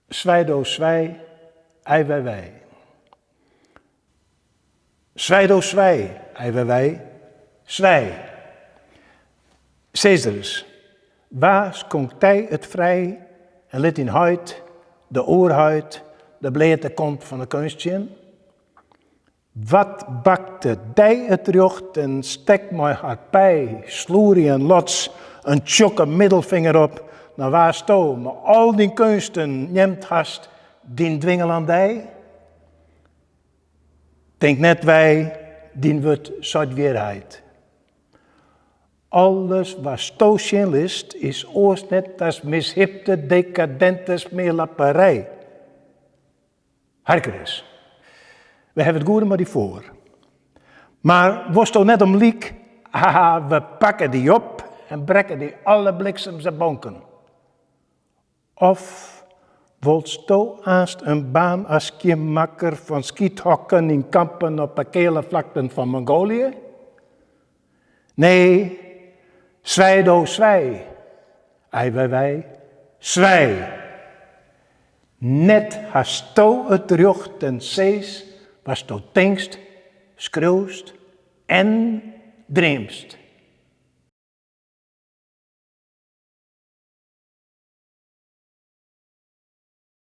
Zwijdo zwij, ei wij wij. Zwijdo zwij, ei wij wij, zwij. Cæsarus, waar komt hij het vrij en let in huid, de oorhuid, de blete kont van de kunstje? Wat bakte dij het jocht en stek mij haar pij, sloerie en lots, een tjokke middelvinger op, naar waar sto, maar al die kunsten neemt hast, dien dwingelandij? Denk net wij, dien wordt soort weerheid. Alles wat stoosjen list, is oors net als mishipte, decadente smeerlapperij. Harkeris. We hebben het goede maar die voor. Maar was toch net om liek, haha, we pakken die op en brekken die alle bliksems en bonken. Of wilt to aanst een baan als kiemakker van schiethokken in kampen op de vlakten van Mongolië? Nee, zwijdo zwij, ei wij, zwij. Net hast to het jocht en zees, was to denkst, schreeuwst en dreemst.